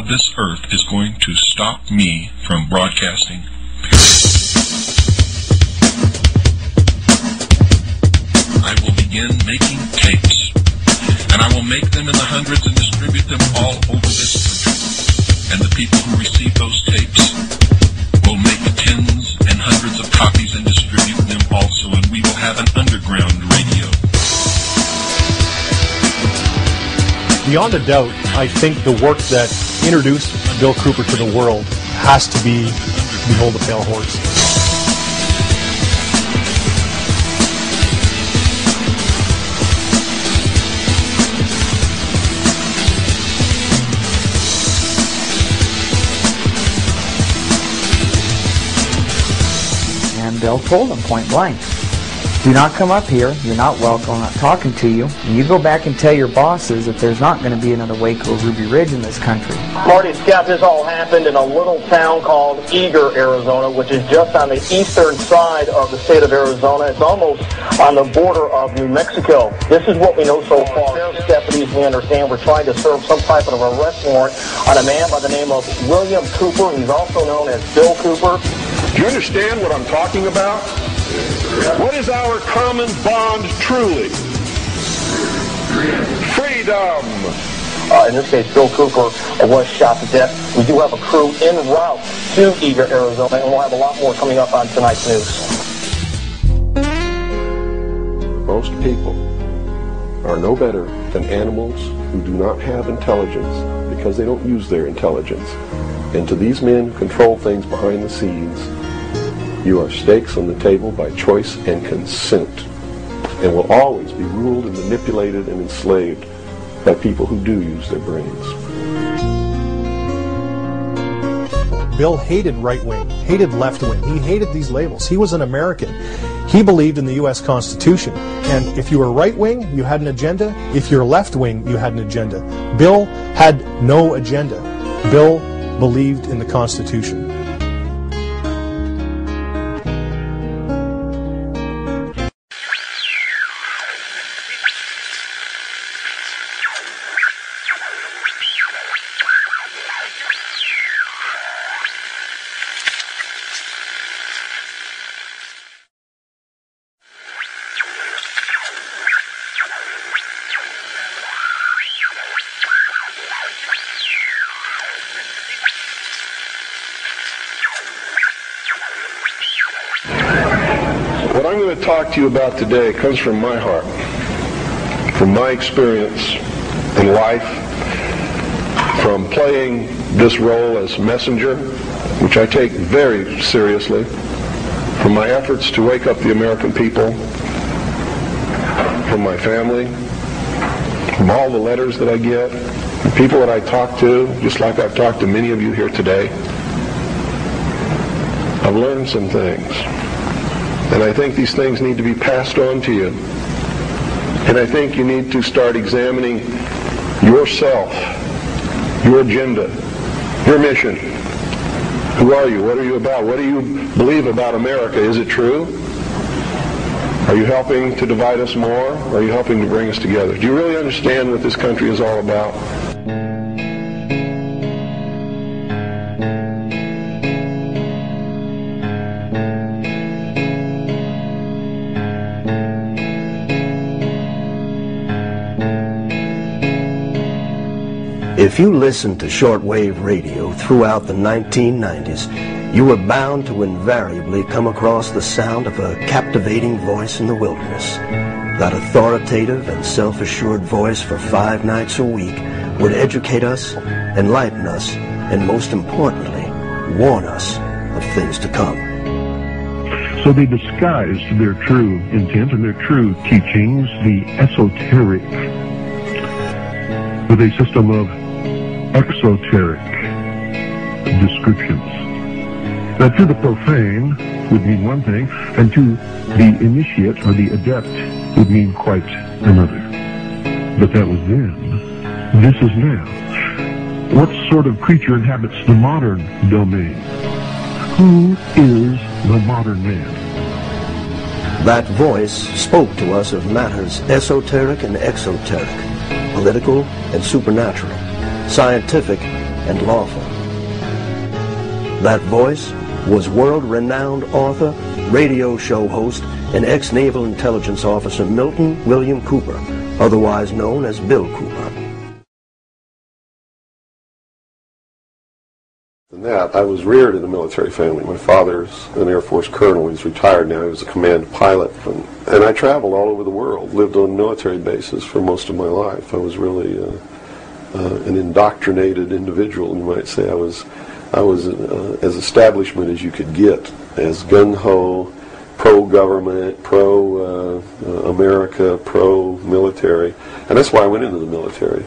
this earth is going to stop me from broadcasting. I will begin making tapes, and I will make them in the hundreds and distribute them all over this country. And the people who receive those tapes will make tens and hundreds of copies and distribute them also, and we will have an underground radio. Beyond a doubt, I think the work that introduced Bill Cooper to the world has to be Behold the Pale Horse. And Bill told him point blank, do not come up here, you're not welcome, I'm not talking to you, and you go back and tell your bosses that there's not going to be another Waco Ruby Ridge in this country. Marty, Scott, this all happened in a little town called Eager, Arizona, which is just on the eastern side of the state of Arizona. It's almost on the border of New Mexico. This is what we know so far. Sheriff's deputies, we understand, were trying to serve some type of arrest warrant on a man by the name of William Cooper. He's also known as Bill Cooper. Do you understand what I'm talking about? What is our common bond truly? Freedom! In this case, Bill Cooper was shot to death. We do have a crew en route to Eager, Arizona, and we'll have a lot more coming up on tonight's news. Most people are no better than animals who do not have intelligence because they don't use their intelligence. And to these men who control things behind the scenes, you are stakes on the table by choice and consent, and will always be ruled and manipulated and enslaved by people who do use their brains. Bill hated right-wing, hated left-wing. He hated these labels. He was an American. He believed in the U.S. Constitution. And if you were right-wing, you had an agenda. If you're left-wing, you had an agenda. Bill had no agenda. Bill believed in the Constitution. What I'm going to talk to you about today comes from my heart, from my experience in life, from playing this role as messenger, which I take very seriously, from my efforts to wake up the American people, from my family, from all the letters that I get, the people that I talk to, just like I've talked to many of you here today. I've learned some things. And I think these things need to be passed on to you. And I think you need to start examining yourself, your agenda, your mission. Who are you? What are you about? What do you believe about America? Is it true? Are you helping to divide us more? Or are you helping to bring us together? Do you really understand what this country is all about? If you listened to shortwave radio throughout the 1990s, you were bound to invariably come across the sound of a captivating voice in the wilderness. That authoritative and self-assured voice for 5 nights a week would educate us, enlighten us, and most importantly, warn us of things to come. So they disguised their true intent and their true teachings, the esoteric, with a system of exoteric descriptions. That to the profane would mean one thing, and to the initiate or the adept would mean quite another. But that was then. This is now. What sort of creature inhabits the modern domain? Who is the modern man? That voice spoke to us of matters esoteric and exoteric, political and supernatural, scientific and lawful. That voice was world-renowned author, radio show host, and ex-Naval Intelligence Officer Milton William Cooper, otherwise known as Bill Cooper. And that, I was reared in a military family. My father's an Air Force colonel. He's retired now. He was a command pilot. And I traveled all over the world, lived on military bases for most of my life. I was really an indoctrinated individual, you might say. I was as establishment as you could get, as gung-ho, pro-government, pro-America, pro-military. And that's why I went into the military,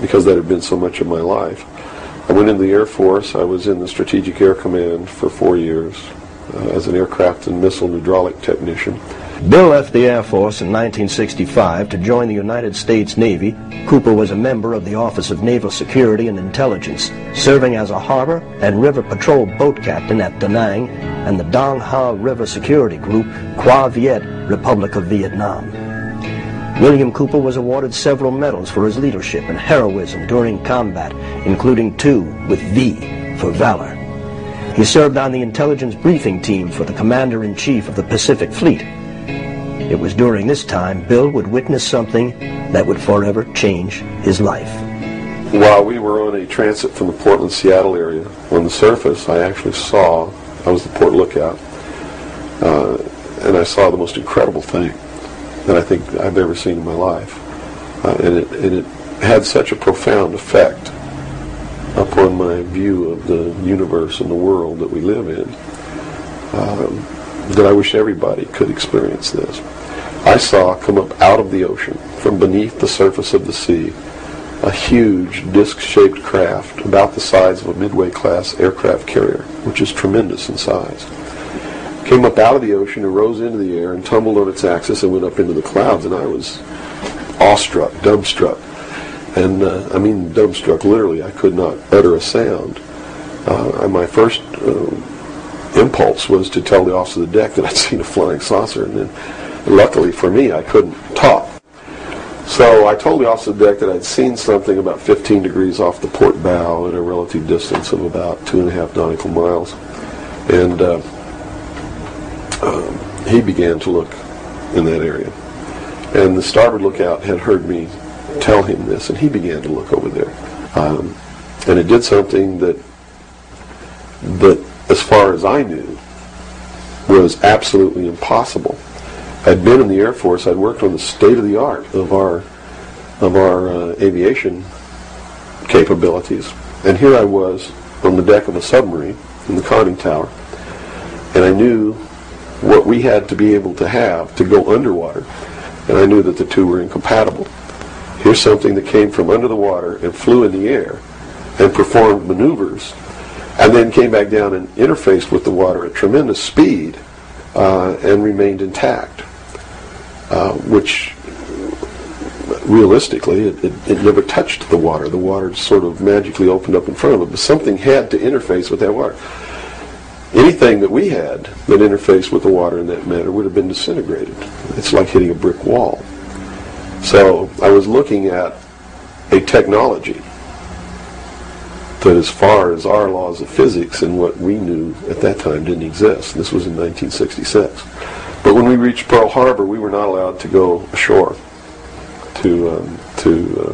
because that had been so much of my life. I went into the Air Force. I was in the Strategic Air Command for 4 years as an aircraft and missile and hydraulic technician. Bill left the Air Force in 1965 to join the United States Navy. Cooper was a member of the Office of Naval Security and Intelligence, serving as a harbor and river patrol boat captain at Da Nang and the Dong Ha River Security Group, Qua Viet, Republic of Vietnam. William Cooper was awarded several medals for his leadership and heroism during combat, including 2 with V for valor. He served on the intelligence briefing team for the Commander-in-Chief of the Pacific Fleet. It was during this time Bill would witness something that would forever change his life. While we were on a transit from the Portland-Seattle area, on the surface I actually saw, I was the port lookout, and I saw the most incredible thing that I think I've ever seen in my life. And it had such a profound effect upon my view of the universe and the world that we live in, that I wish everybody could experience this. I saw come up out of the ocean, from beneath the surface of the sea, a huge disc-shaped craft about the size of a Midway-class aircraft carrier, which is tremendous in size. Came up out of the ocean and rose into the air and tumbled on its axis and went up into the clouds, and I was awestruck, dumbstruck. And I mean dumbstruck literally. I could not utter a sound. My first impulse was to tell the officer of the deck that I'd seen a flying saucer, and then luckily for me I couldn't talk. So I told the officer of the deck that I'd seen something about 15 degrees off the port bow at a relative distance of about 2.5 nautical miles. And he began to look in that area. And the starboard lookout had heard me tell him this, and he began to look over there. And it did something that, as far as I knew, was absolutely impossible. I'd been in the Air Force. I'd worked on the state-of-the-art of our aviation capabilities. And here I was on the deck of a submarine in the conning tower, and I knew what we had to be able to have to go underwater, and I knew that the two were incompatible. Here's something that came from under the water and flew in the air and performed maneuvers, and then came back down and interfaced with the water at tremendous speed and remained intact, which realistically it never touched the water. The water sort of magically opened up in front of it, but something had to interface with that water. Anything that we had that interfaced with the water in that manner would have been disintegrated. It's like hitting a brick wall. So I was looking at a technology that, as far as our laws of physics and what we knew at that time, didn't exist. This was in 1966. But when we reached Pearl Harbor, we were not allowed to go ashore to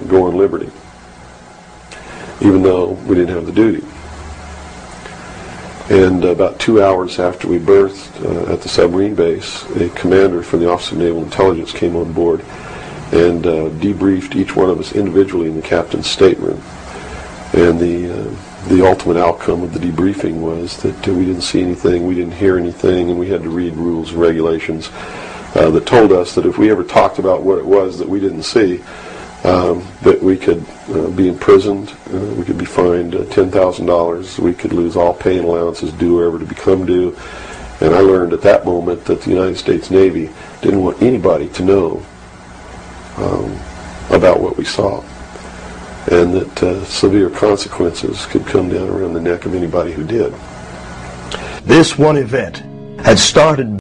go on liberty, even though we didn't have the duty. And about 2 hours after we berthed at the submarine base, a commander from the Office of Naval Intelligence came on board and debriefed each one of us individually in the captain's stateroom. And the ultimate outcome of the debriefing was that we didn't see anything, we didn't hear anything, and we had to read rules and regulations that told us that if we ever talked about what it was that we didn't see, that we could be imprisoned, we could be fined $10,000, we could lose all pay and allowances due or ever to become due. And I learned at that moment that the United States Navy didn't want anybody to know about what we saw, and that severe consequences could come down around the neck of anybody who did. This one event had started